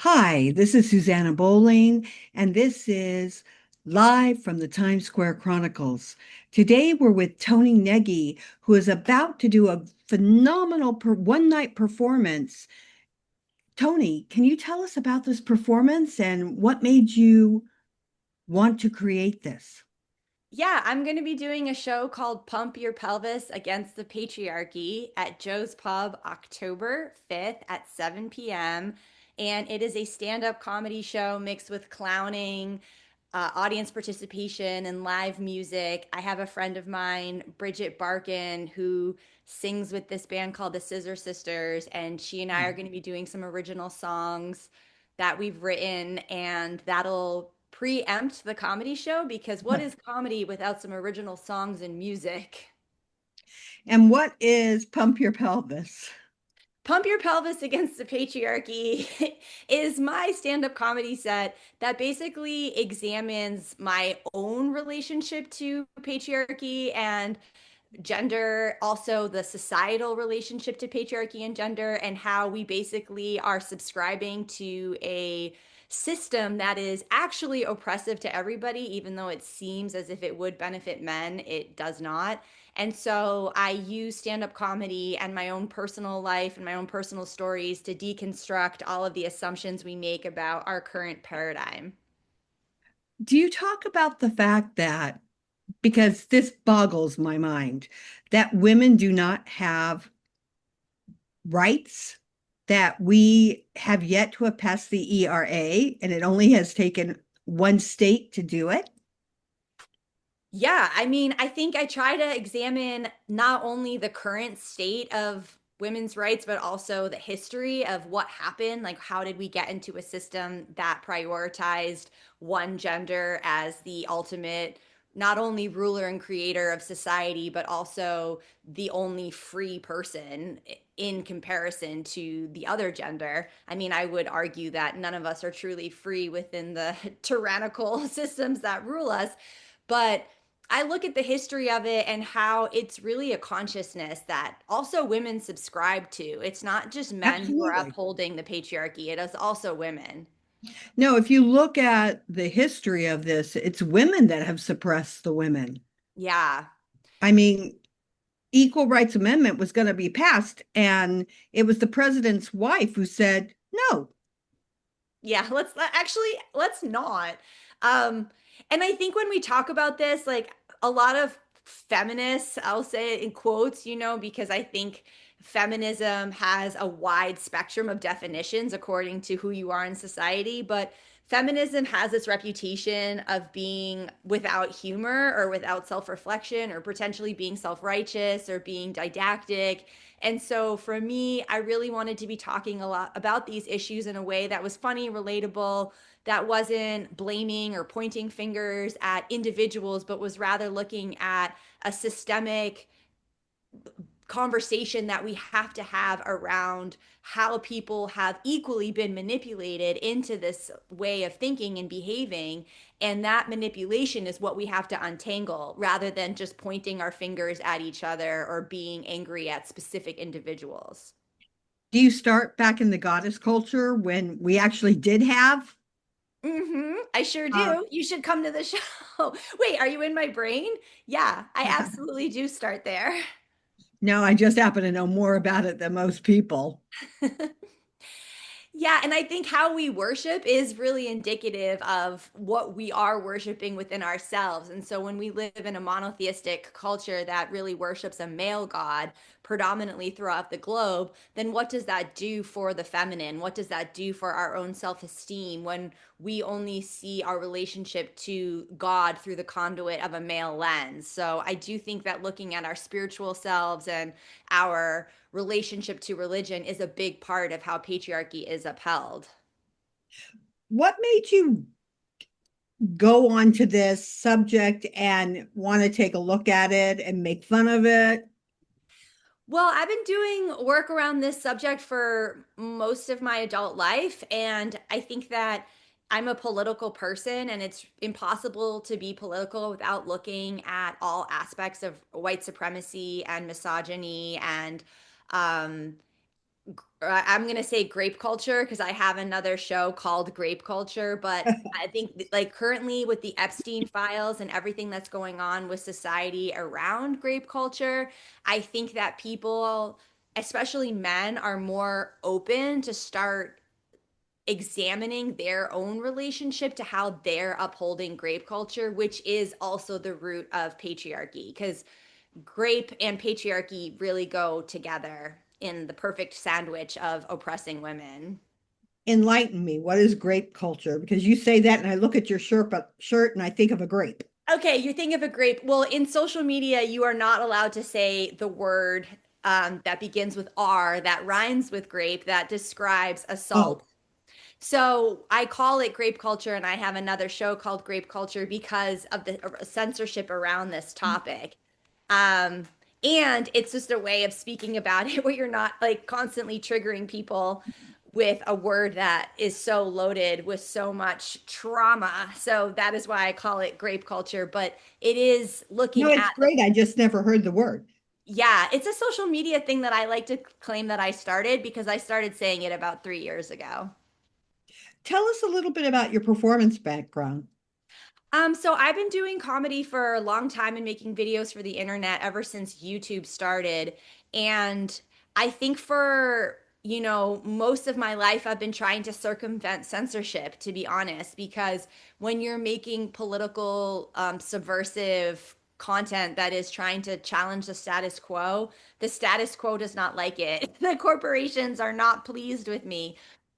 Hi, this is Susanna Bowling, and this is live from the Times Square Chronicles. Today we're with Toni Nagy, who is about to do a phenomenal one-night performance. Toni, can you tell us about this performance and what made you want to create this? Yeah, I'm going to be doing a show called Pump Your Pelvis Against the Patriarchy at Joe's Pub October 5th at 7 p.m. And it is a stand up comedy show mixed with clowning, audience participation, and live music. I have a friend of mine, Bridget Barkin, who sings with this band called the Scissor Sisters. And she and I are going to be doing some original songs that we've written, and that'll preempt the comedy show because what is comedy without some original songs and music? And what is Pump Your Pelvis? Pump Your Pelvis Against the Patriarchy is my stand up comedy set that basically examines my own relationship to patriarchy and gender, also the societal relationship to patriarchy and gender, and how we basically are subscribing to a system that is actually oppressive to everybody, even though it seems as if it would benefit men, it does not. And so I use stand up comedy and my own personal life and my own personal stories to deconstruct all of the assumptions we make about our current paradigm. Do you talk about the fact that, because this boggles my mind, that women do not have rights, that we have yet to have passed the ERA, and it only has taken one state to do it? Yeah, I mean, I think I try to examine not only the current state of women's rights, but also the history of what happened. Like, how did we get into a system that prioritized one gender as the ultimate, not only ruler and creator of society, but also the only free person in comparison to the other gender? I mean, I would argue that none of us are truly free within the tyrannical systems that rule us. But I look at the history of it and how it's really a consciousness that also women subscribe to. It's not just men who are Absolutely. upholding the patriarchy, it is also women. No, if you look at the history of this, it's women that have suppressed the women. Yeah. I mean, Equal Rights Amendment was going to be passed, and it was the president's wife who said, no. Yeah, let's not. Um and I think when we talk about this, like a lot of feminists, I'll say it in quotes, because I think feminism has a wide spectrum of definitions according to who you are in society, but feminism has this reputation of being without humor or without self-reflection or potentially being self-righteous or being didactic. And so for me, I really wanted to be talking a lot about these issues in a way that was funny, relatable, that wasn't blaming or pointing fingers at individuals, but was rather looking at a systemic conversation that we have to have around how people have equally been manipulated into this way of thinking and behaving. And that manipulation is what we have to untangle rather than just pointing our fingers at each other or being angry at specific individuals. Do you start back in the goddess culture when we actually did have? I sure Uh, do. You should come to the show. Wait, are you in my brain? Yeah, I absolutely do start there. no, I just happen to know more about it than most people. Yeah, and I think how we worship is really indicative of what we are worshiping within ourselves. And so when we live in a monotheistic culture that really worships a male god predominantly throughout the globe, then what does that do for the feminine? What does that do for our own self-esteem when we only see our relationship to God through the conduit of a male lens? So I do think that looking at our spiritual selves and our relationship to religion is a big part of how patriarchy is upheld. What made you go on to this subject and want to take a look at it and make fun of it? Well, I've been doing work around this subject for most of my adult life, and I think that I'm a political person, and it's impossible to be political without looking at all aspects of white supremacy and misogyny and um, I'm gonna say grape culture because I have another show called Grape Culture, but I think like currently with the Epstein files and everything that's going on with society around grape culture, I think that people, especially men, are more open to start examining their own relationship to how they're upholding grape culture, which is also the root of patriarchy. Because grape and patriarchy really go together in the perfect sandwich of oppressing women. Enlighten me. What is grape culture? Because you say that, and I look at your shirt and I think of a grape. Okay, you think of a grape. Well, in social media, you are not allowed to say the word that begins with R, that rhymes with grape, that describes Oh, assault. So I call it grape culture, and I have another show called Grape Culture because of the censorship around this topic. Um, and it's just a way of speaking about it where you're not like constantly triggering people with a word that is so loaded with so much trauma. So that is why I call it grape culture. But it is no, looking it's at the, great. I just never heard the word. yeah, it's a social media thing that I like to claim that I started because I started saying it about 3 years ago. Tell us a little bit about your performance background. So I've been doing comedy for a long time and making videos for the internet ever since YouTube started. And I think for, most of my life, I've been trying to circumvent censorship, to be honest, because when you're making political, subversive content that is trying to challenge the status quo does not like it. The corporations are not pleased with me.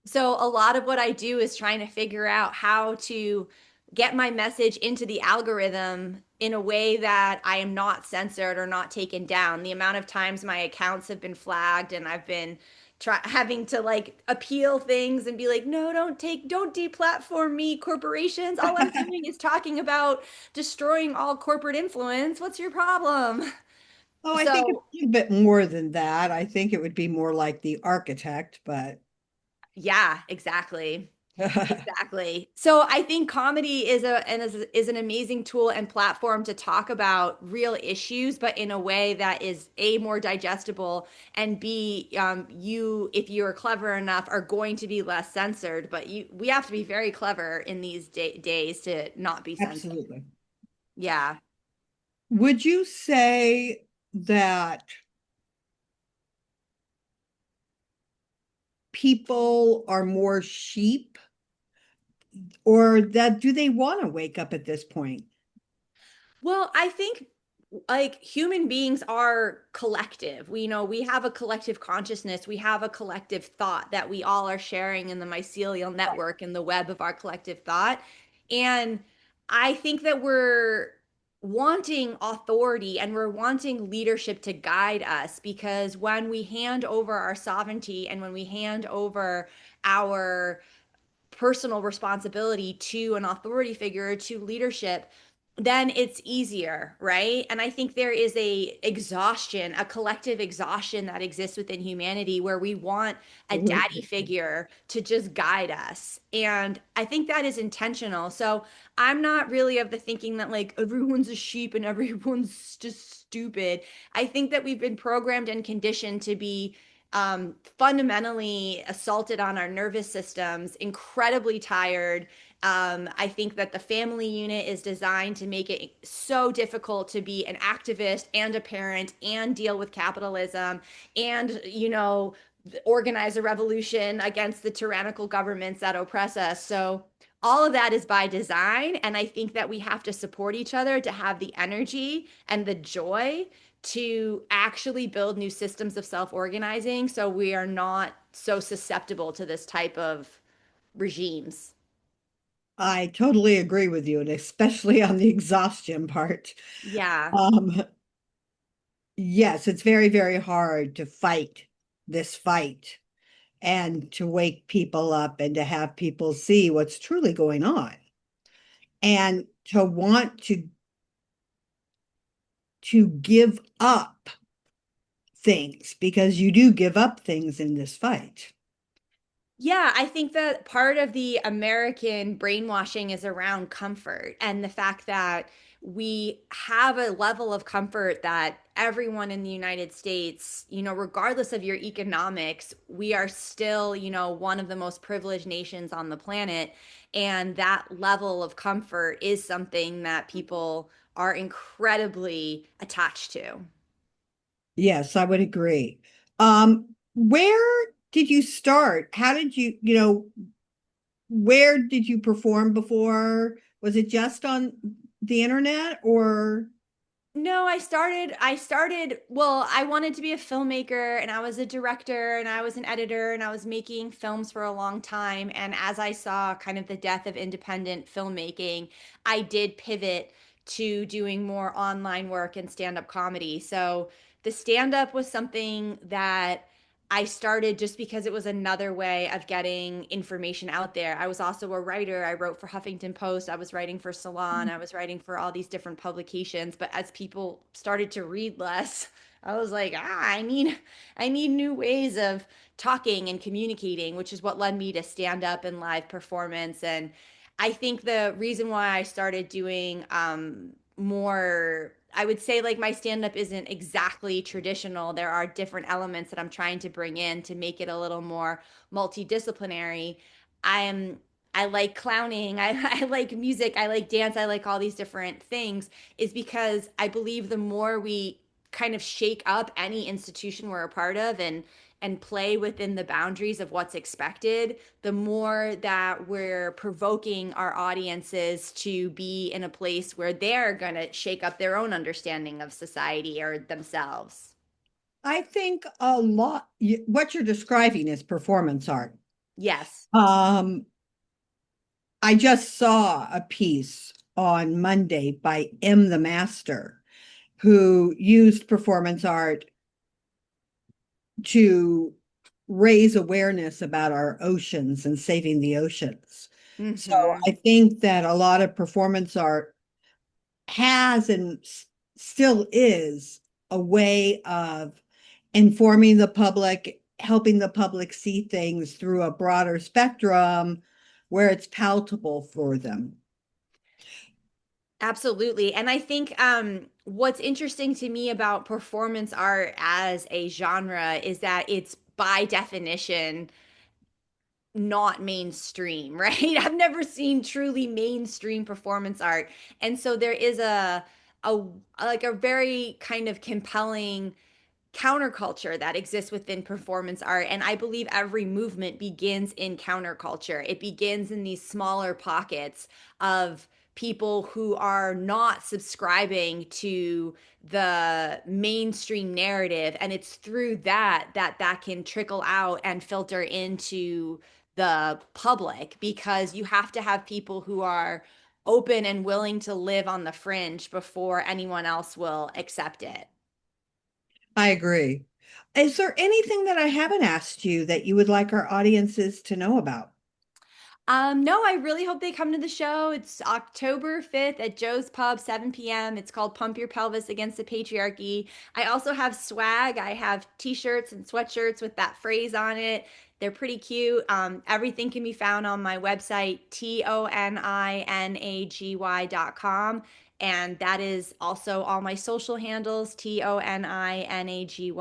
So a lot of what I do is trying to figure out how to get my message into the algorithm in a way that I am not censored or not taken down. The amount of times my accounts have been flagged and I've been having to like appeal things and be like, no, don't deplatform me, corporations. All I'm doing is talking about destroying all corporate influence. What's your problem? Oh, I think it's So a little bit more than that. I think it would be more like the architect, but yeah, exactly. Exactly. So I think comedy is an amazing tool and platform to talk about real issues, but in a way that is A, more digestible, and B, you, if you're clever enough, are going to be less censored. But we have to be very clever in these days to not be censored. absolutely. Yeah. Would you say that people are more sheep, or that do they want to wake up at this point? Well, I think like human beings are collective. We have a collective consciousness. We have a collective thought that we all are sharing in the mycelial Right. network and the web of our collective thought. And I think that we're wanting authority and we're wanting leadership to guide us because when we hand over our sovereignty and when we hand over our personal responsibility to an authority figure, to leadership, then it's easier, right? And I think there is a collective exhaustion that exists within humanity where we want a daddy Absolutely. figure to just guide us. And I think that is intentional. So I'm not really of the thinking that like everyone's a sheep and everyone's just stupid. I think that we've been programmed and conditioned to be fundamentally assaulted on our nervous systems, incredibly tired. I think that the family unit is designed to make it so difficult to be an activist and a parent and deal with capitalism and, organize a revolution against the tyrannical governments that oppress us. So, all of that is by design. And I think that we have to support each other to have the energy and the joy to actually build new systems of self-organizing so we are not so susceptible to this type of regimes. I totally agree with you, and especially on the exhaustion part. Yeah. Um, yes, it's very, very hard to fight this fight and to wake people up and to have people see what's truly going on and to want to give up things because you do give up things in this fight. Yeah, I think that part of the American brainwashing is around comfort and the fact that we have a level of comfort that everyone in the United States, regardless of your economics, we are still, one of the most privileged nations on the planet. And that level of comfort is something that people are incredibly attached to. Yes, I would agree. Where did you start? How did where did you perform before? Was it just on the internet or? No, well, I wanted to be a filmmaker and I was a director and I was an editor and I was making films for a long time. And as I saw kind of the death of independent filmmaking, I did pivot to doing more online work and stand-up comedy. So the stand-up was something that I started just because it was another way of getting information out there. I was also a writer. I wrote for Huffington Post. I was writing for Salon. I was writing for all these different publications. But as people started to read less, I was like, I need new ways of talking and communicating, which is what led me to stand up and live performance. And I think the reason why I started doing more, I would say like my stand up isn't exactly traditional. There are different elements that I'm trying to bring in to make it a little more multidisciplinary. I'm I like clowning, I like music, I like dance, I like all these different things, is because I believe the more we kind of shake up any institution we're a part of and play within the boundaries of what's expected, the more that we're provoking our audiences to be in a place where they're going to shake up their own understanding of society or themselves. I think a lot, what you're describing is performance art. Yes. Um, I just saw a piece on Monday by M. the Master, who used performance art to raise awareness about our oceans and saving the oceans. So Mhm. I think that a lot of performance art has and still is a way of informing the public, helping the public see things through a broader spectrum where it's palatable for them. Absolutely. And I think what's interesting to me about performance art as a genre is that it's by definition not mainstream, right? I've never seen truly mainstream performance art. And so there is a like a very kind of compelling counterculture that exists within performance art. And I believe every movement begins in counterculture. It begins in these smaller pockets of people who are not subscribing to the mainstream narrative, and it's through that can trickle out and filter into the public, because you have to have people who are open and willing to live on the fringe before anyone else will accept it. I agree. Is there anything that I haven't asked you that you would like our audiences to know about? No, I really hope they come to the show. It's October 5th at Joe's Pub, 7 p.m. It's called Pump Your Pelvis Against the Patriarchy. I also have swag. I have t-shirts and sweatshirts with that phrase on it. They're pretty cute. Everything can be found on my website, TONINAGY.com. And that is also all my social handles, TONINAGY.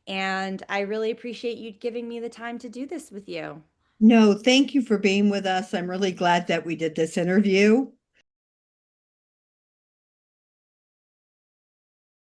And I really appreciate you giving me the time to do this with you. No, thank you for being with us. I'm really glad that we did this interview.